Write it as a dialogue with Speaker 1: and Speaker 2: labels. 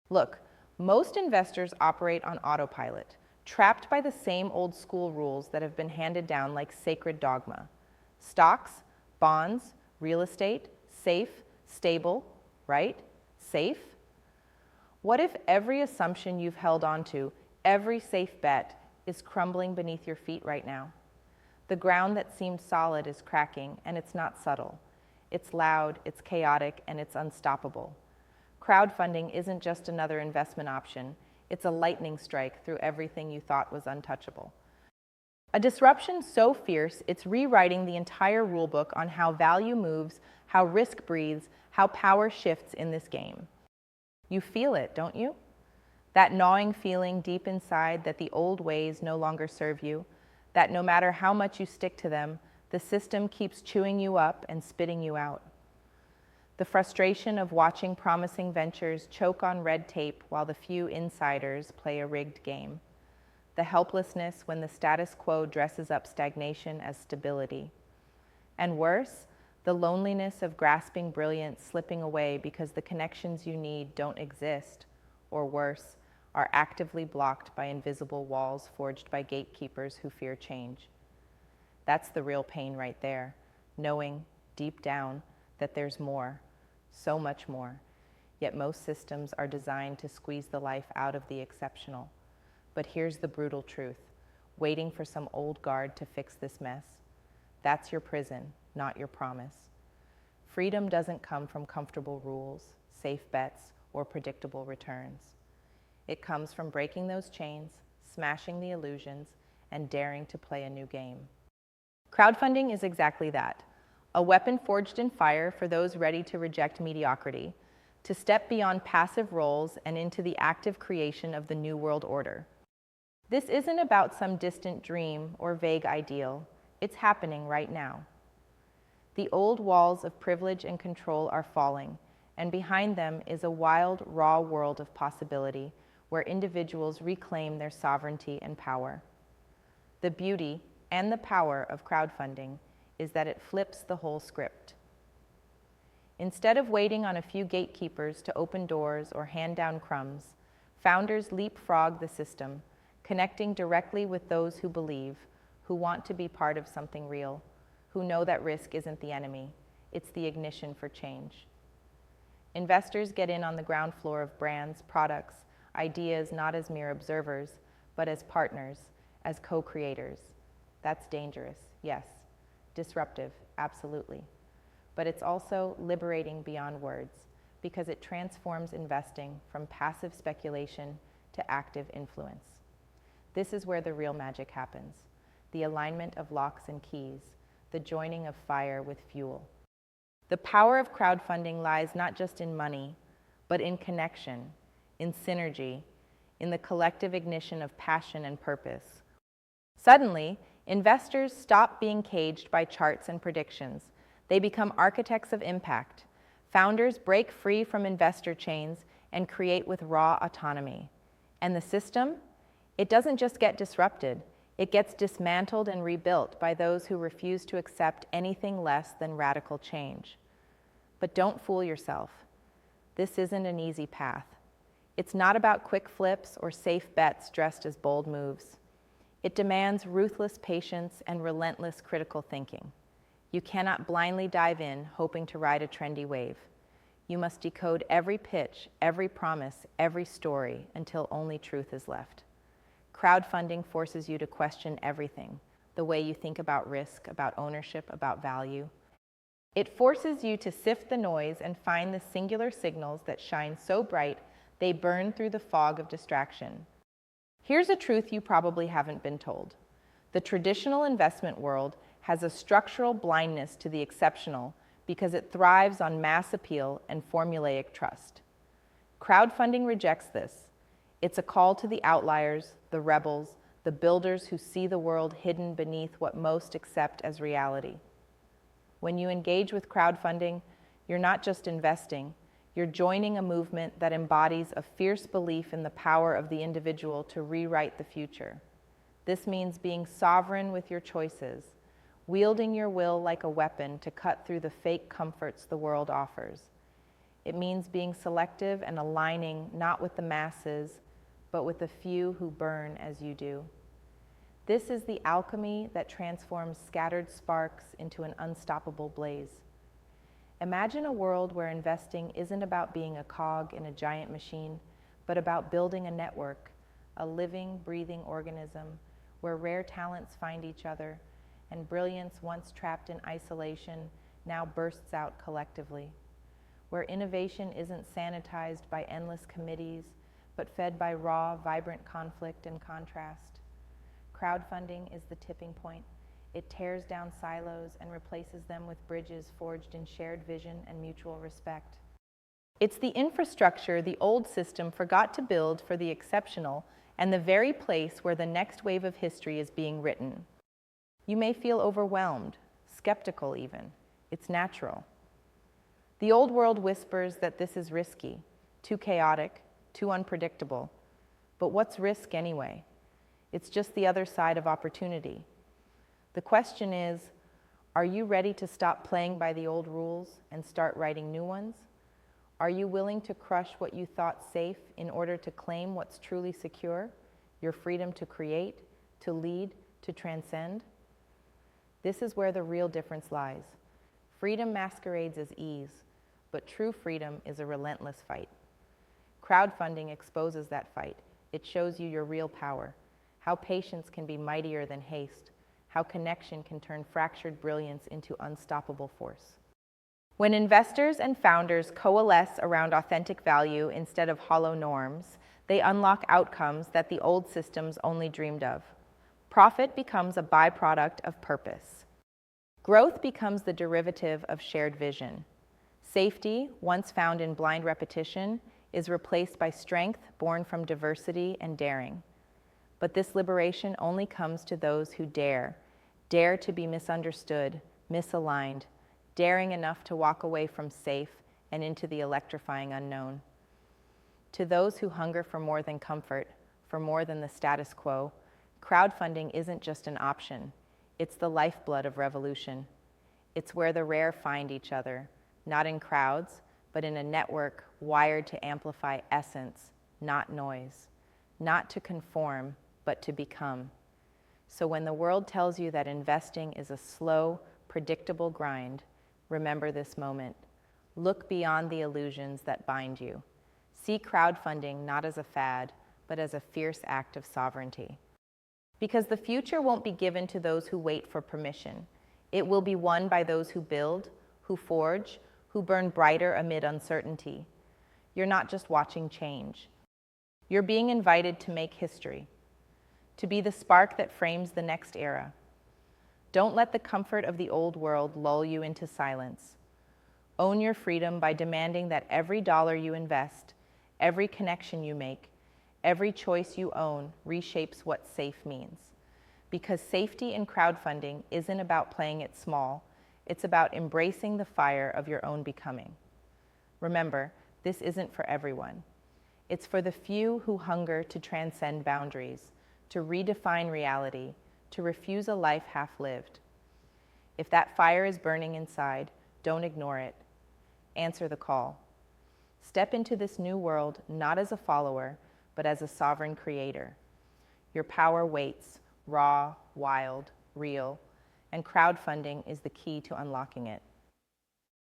Speaker 1: Look, most investors operate on autopilot, trapped by the same old school rules that have been handed down like sacred dogma. Stocks, bonds, real estate, safe, stable, right? Safe? What if every assumption you've held onto, every safe bet, is crumbling beneath your feet right now? The ground that seemed solid is cracking, and it's not subtle. It's loud, it's chaotic, and it's unstoppable. Crowdfunding isn't just another investment option. It's a lightning strike through everything you thought was untouchable. A disruption so fierce, it's rewriting the entire rulebook on how value moves, how risk breathes, how power shifts in this game. You feel it, don't you? That gnawing feeling deep inside that the old ways no longer serve you, that no matter how much you stick to them, the system keeps chewing you up and spitting you out. The frustration of watching promising ventures choke on red tape while the few insiders play a rigged game. The helplessness when the status quo dresses up stagnation as stability. And worse, the loneliness of grasping brilliance slipping away because the connections you need don't exist, or worse, are actively blocked by invisible walls forged by gatekeepers who fear change. That's the real pain right there, knowing, deep down, that there's more, so much more. Yet most systems are designed to squeeze the life out of the exceptional. But here's the brutal truth, waiting for some old guard to fix this mess. That's your prison, not your promise. Freedom doesn't come from comfortable rules, safe bets, or predictable returns. It comes from breaking those chains, smashing the illusions, and daring to play a new game. Crowdfunding is exactly that, a weapon forged in fire for those ready to reject mediocrity, to step beyond passive roles and into the active creation of the new world order. This isn't about some distant dream or vague ideal. It's happening right now. The old walls of privilege and control are falling, and behind them is a wild, raw world of possibility where individuals reclaim their sovereignty and power. The beauty and the power of crowdfunding is that it flips the whole script. Instead of waiting on a few gatekeepers to open doors or hand down crumbs, founders leapfrog the system, connecting directly with those who believe, who want to be part of something real, who know that risk isn't the enemy, it's the ignition for change. Investors get in on the ground floor of brands, products, ideas not as mere observers, but as partners, as co-creators. That's dangerous, yes. Disruptive, absolutely. But it's also liberating beyond words, because it transforms investing from passive speculation to active influence. This is where the real magic happens, the alignment of locks and keys, the joining of fire with fuel. The power of crowdfunding lies not just in money, but in connection, in synergy, in the collective ignition of passion and purpose. Suddenly, investors stop being caged by charts and predictions. They become architects of impact. Founders break free from investor chains and create with raw autonomy. And the system? It doesn't just get disrupted. It gets dismantled and rebuilt by those who refuse to accept anything less than radical change. But don't fool yourself. This isn't an easy path. It's not about quick flips or safe bets dressed as bold moves. It demands ruthless patience and relentless critical thinking. You cannot blindly dive in, hoping to ride a trendy wave. You must decode every pitch, every promise, every story, until only truth is left. Crowdfunding forces you to question everything, the way you think about risk, about ownership, about value. It forces you to sift the noise and find the singular signals that shine so bright they burn through the fog of distraction. Here's a truth you probably haven't been told. The traditional investment world has a structural blindness to the exceptional because it thrives on mass appeal and formulaic trust. Crowdfunding rejects this. It's a call to the outliers, the rebels, the builders who see the world hidden beneath what most accept as reality. When you engage with crowdfunding, you're not just investing, you're joining a movement that embodies a fierce belief in the power of the individual to rewrite the future. This means being sovereign with your choices, wielding your will like a weapon to cut through the fake comforts the world offers. It means being selective and aligning not with the masses, but with the few who burn as you do. This is the alchemy that transforms scattered sparks into an unstoppable blaze. Imagine a world where investing isn't about being a cog in a giant machine, but about building a network, a living, breathing organism where rare talents find each other and brilliance once trapped in isolation now bursts out collectively, where innovation isn't sanitized by endless committees, but fed by raw, vibrant conflict and contrast. Crowdfunding is the tipping point. It tears down silos and replaces them with bridges forged in shared vision and mutual respect. It's the infrastructure the old system forgot to build for the exceptional and the very place where the next wave of history is being written. You may feel overwhelmed, skeptical even. It's natural. The old world whispers that this is risky, too chaotic, too unpredictable. But what's risk anyway? It's just the other side of opportunity. The question is, are you ready to stop playing by the old rules and start writing new ones? Are you willing to crush what you thought safe in order to claim what's truly secure, your freedom to create, to lead, to transcend? This is where the real difference lies. Freedom masquerades as ease, but true freedom is a relentless fight. Crowdfunding exposes that fight. It shows you your real power, how patience can be mightier than haste, how connection can turn fractured brilliance into unstoppable force. When investors and founders coalesce around authentic value instead of hollow norms, they unlock outcomes that the old systems only dreamed of. Profit becomes a byproduct of purpose. Growth becomes the derivative of shared vision. Safety, once found in blind repetition, is replaced by strength born from diversity and daring. But this liberation only comes to those who dare to be misunderstood, misaligned, daring enough to walk away from safe and into the electrifying unknown. To those who hunger for more than comfort, for more than the status quo, crowdfunding isn't just an option. It's the lifeblood of revolution. It's where the rare find each other, not in crowds, but in a network wired to amplify essence, not noise, not to conform, but to become. So when the world tells you that investing is a slow, predictable grind, remember this moment. Look beyond the illusions that bind you. See crowdfunding not as a fad, but as a fierce act of sovereignty. Because the future won't be given to those who wait for permission. It will be won by those who build, who forge, who burn brighter amid uncertainty. You're not just watching change. You're being invited to make history, to be the spark that frames the next era. Don't let the comfort of the old world lull you into silence. Own your freedom by demanding that every dollar you invest, every connection you make, every choice you own reshapes what safe means. Because safety in crowdfunding isn't about playing it small, it's about embracing the fire of your own becoming. Remember, this isn't for everyone. It's for the few who hunger to transcend boundaries, to redefine reality, to refuse a life half-lived. If that fire is burning inside, don't ignore it. Answer the call. Step into this new world not as a follower, but as a sovereign creator. Your power waits, raw, wild, real, and crowdfunding is the key to unlocking it.